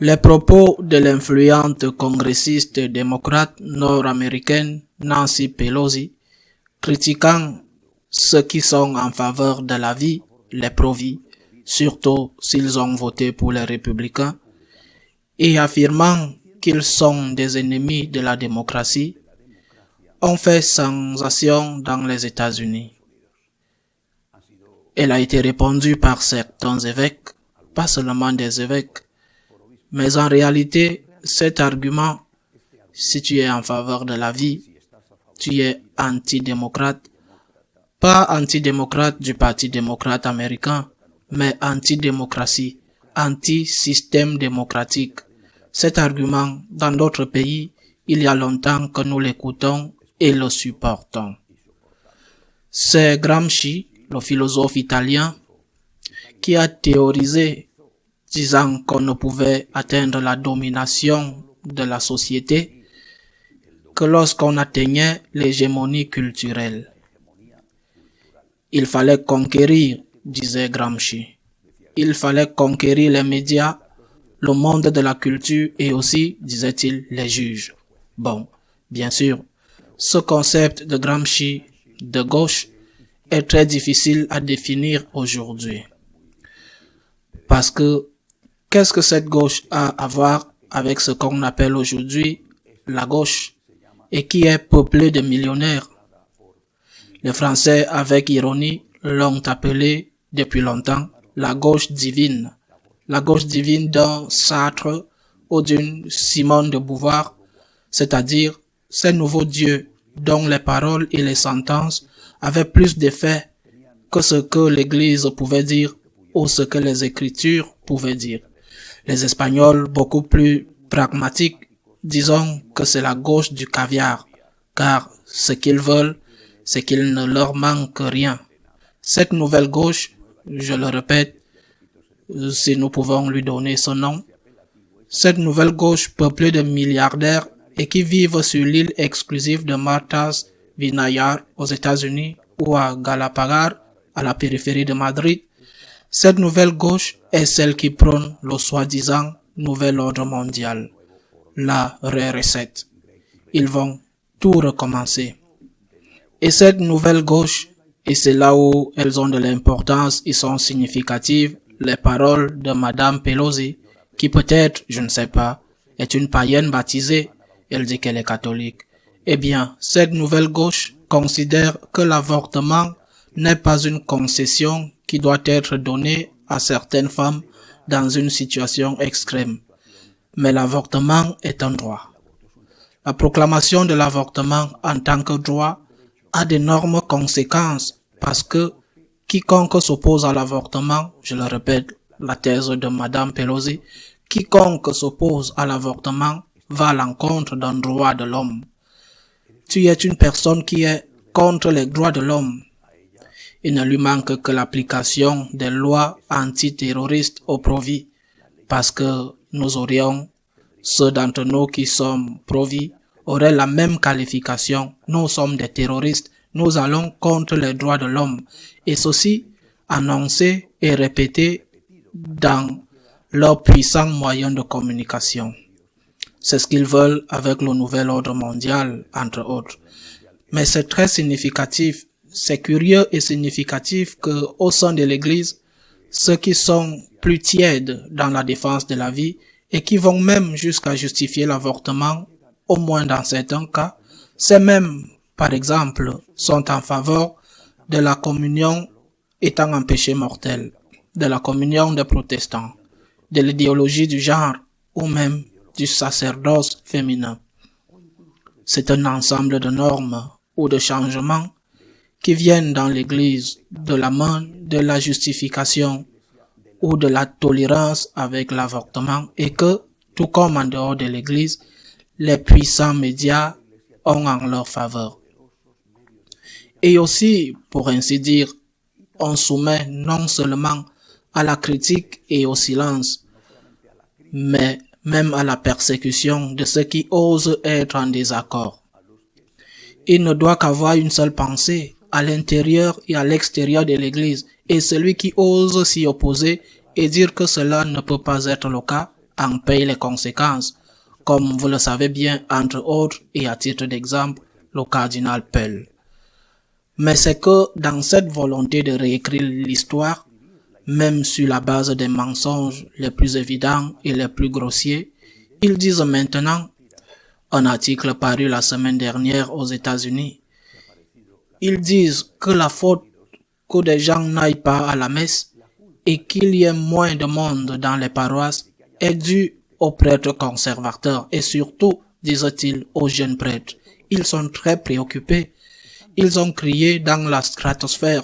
Les propos de l'influente congressiste démocrate nord-américaine Nancy Pelosi, critiquant ceux qui sont en faveur de la vie, les pro-vie, surtout s'ils ont voté pour les républicains, et affirmant qu'ils sont des ennemis de la démocratie, ont fait sensation dans les États-Unis. Elle a été répandue par certains évêques, pas seulement des évêques, mais en réalité, cet argument, si tu es en faveur de la vie, tu es antidémocrate, pas antidémocrate du Parti démocrate américain, mais antidémocratie, anti-système démocratique. Cet argument, dans d'autres pays, il y a longtemps que nous l'écoutons et le supportons. C'est Gramsci, le philosophe italien, qui a théorisé, disant qu'on ne pouvait atteindre la domination de la société que lorsqu'on atteignait l'hégémonie culturelle. Il fallait conquérir, disait Gramsci. Il fallait conquérir les médias, le monde de la culture et aussi, disait-il, les juges. Bon, bien sûr, ce concept de Gramsci de gauche est très difficile à définir aujourd'hui. Parce que, qu'est-ce que cette gauche a à voir avec ce qu'on appelle aujourd'hui la gauche et qui est peuplée de millionnaires? Les Français, avec ironie, l'ont appelée depuis longtemps la gauche divine. La gauche divine d'un Sartre ou d'une Simone de Beauvoir, c'est-à-dire ces nouveaux dieux dont les paroles et les sentences avaient plus d'effet que ce que l'Église pouvait dire ou ce que les Écritures pouvaient dire. Les Espagnols, beaucoup plus pragmatiques, disons que c'est la gauche du caviar, car ce qu'ils veulent, c'est qu'il ne leur manque rien. Cette nouvelle gauche, je le répète, si nous pouvons lui donner son nom, cette nouvelle gauche peuplée de milliardaires et qui vivent sur l'île exclusive de Martha's Vineyard aux États-Unis ou à Galapagar, à la périphérie de Madrid, cette nouvelle gauche est celle qui prône le soi-disant nouvel ordre mondial, la recette. Ils vont tout recommencer. Et cette nouvelle gauche, et c'est là où elles ont de l'importance, ils sont significatives, les paroles de Madame Pelosi, qui peut-être, je ne sais pas, est une païenne baptisée, elle dit qu'elle est catholique. Eh bien, cette nouvelle gauche considère que l'avortement n'est pas une concession qui doit être donnée à certaines femmes dans une situation extrême. Mais l'avortement est un droit. La proclamation de l'avortement en tant que droit a d'énormes conséquences parce que quiconque s'oppose à l'avortement, je le répète, la thèse de Madame Pelosi, quiconque s'oppose à l'avortement va à l'encontre d'un droit de l'homme. Tu es une personne qui est contre les droits de l'homme. Il ne lui manque que l'application des lois antiterroristes au pro-vie, parce que nous aurions, ceux d'entre nous qui sommes pro-vie, auraient la même qualification. Nous sommes des terroristes, nous allons contre les droits de l'homme. Et ceci, annoncé et répété dans leurs puissants moyens de communication. C'est ce qu'ils veulent avec le nouvel ordre mondial, entre autres. Mais c'est très significatif. C'est curieux et significatif que, au sein de l'Église, ceux qui sont plus tièdes dans la défense de la vie et qui vont même jusqu'à justifier l'avortement, au moins dans certains cas, ces mêmes, par exemple, sont en faveur de la communion étant un péché mortel, de la communion des protestants, de l'idéologie du genre ou même du sacerdoce féminin. C'est un ensemble de normes ou de changements qui viennent dans l'Église de la main de la justification ou de la tolérance avec l'avortement et que, tout comme en dehors de l'Église, les puissants médias ont en leur faveur. Et aussi, pour ainsi dire, on soumet non seulement à la critique et au silence, mais même à la persécution de ceux qui osent être en désaccord. Il ne doit qu'avoir une seule pensée, à l'intérieur et à l'extérieur de l'Église, et celui qui ose s'y opposer et dire que cela ne peut pas être le cas en paye les conséquences, comme vous le savez bien, entre autres, et à titre d'exemple, le cardinal Pell. Mais c'est que dans cette volonté de réécrire l'histoire, même sur la base des mensonges les plus évidents et les plus grossiers, ils disent maintenant, un article paru la semaine dernière aux États-Unis, ils disent que la faute que des gens n'aillent pas à la messe et qu'il y ait moins de monde dans les paroisses est due aux prêtres conservateurs et surtout, disent-ils, aux jeunes prêtres. Ils sont très préoccupés. Ils ont crié dans la stratosphère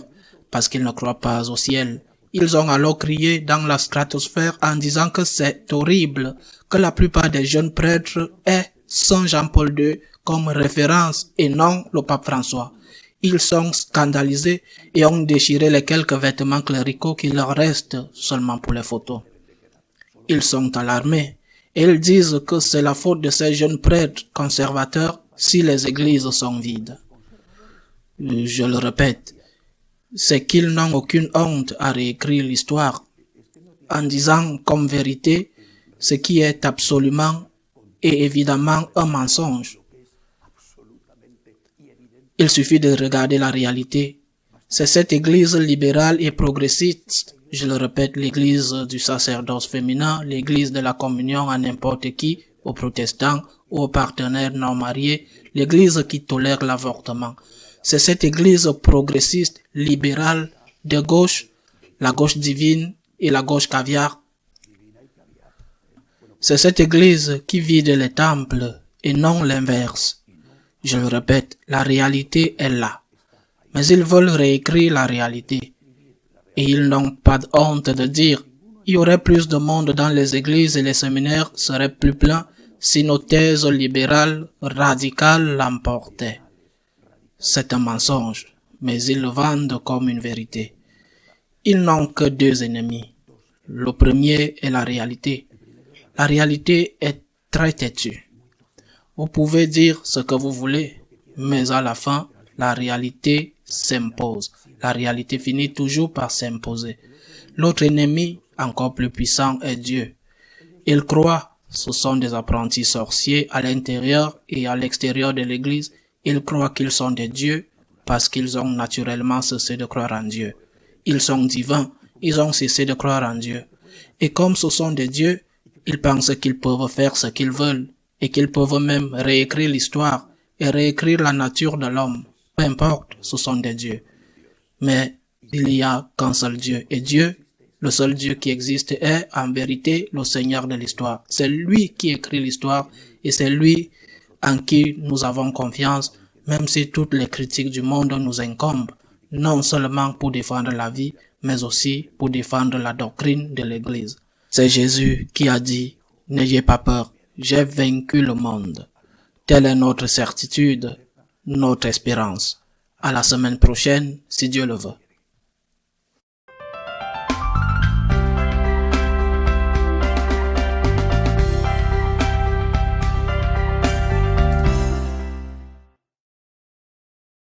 parce qu'ils ne croient pas au ciel. Ils ont alors crié dans la stratosphère en disant que c'est horrible que la plupart des jeunes prêtres aient Saint Jean-Paul II comme référence et non le pape François. Ils sont scandalisés et ont déchiré les quelques vêtements cléricaux qui leur restent seulement pour les photos. Ils sont alarmés et ils disent que c'est la faute de ces jeunes prêtres conservateurs si les églises sont vides. Je le répète, c'est qu'ils n'ont aucune honte à réécrire l'histoire en disant comme vérité ce qui est absolument et évidemment un mensonge. Il suffit de regarder la réalité. C'est cette église libérale et progressiste, je le répète, l'église du sacerdoce féminin, l'église de la communion à n'importe qui, aux protestants ou aux partenaires non mariés, l'église qui tolère l'avortement. C'est cette église progressiste, libérale, de gauche, la gauche divine et la gauche caviar. C'est cette église qui vide les temples et non l'inverse. Je le répète, la réalité est là. Mais ils veulent réécrire la réalité. Et ils n'ont pas de honte de dire, il y aurait plus de monde dans les églises et les séminaires seraient plus pleins si nos thèses libérales, radicales l'emportaient. C'est un mensonge, mais ils le vendent comme une vérité. Ils n'ont que deux ennemis. Le premier est la réalité. La réalité est très têtue. Vous pouvez dire ce que vous voulez, mais à la fin, la réalité s'impose. La réalité finit toujours par s'imposer. L'autre ennemi, encore plus puissant, est Dieu. Ils croient, ce sont des apprentis sorciers à l'intérieur et à l'extérieur de l'Église. Ils croient qu'ils sont des dieux parce qu'ils ont naturellement cessé de croire en Dieu. Ils sont divins, ils ont cessé de croire en Dieu. Et comme ce sont des dieux, ils pensent qu'ils peuvent faire ce qu'ils veulent et qu'ils peuvent même réécrire l'histoire et réécrire la nature de l'homme. Peu importe, ce sont des dieux. Mais il n'y a qu'un seul Dieu. Et Dieu, le seul Dieu qui existe, est en vérité le Seigneur de l'histoire. C'est lui qui écrit l'histoire et c'est lui en qui nous avons confiance, même si toutes les critiques du monde nous incombent, non seulement pour défendre la vie, mais aussi pour défendre la doctrine de l'Église. C'est Jésus qui a dit, « N'ayez pas peur, j'ai vaincu le monde. » Telle est notre certitude, notre espérance. À la semaine prochaine, si Dieu le veut.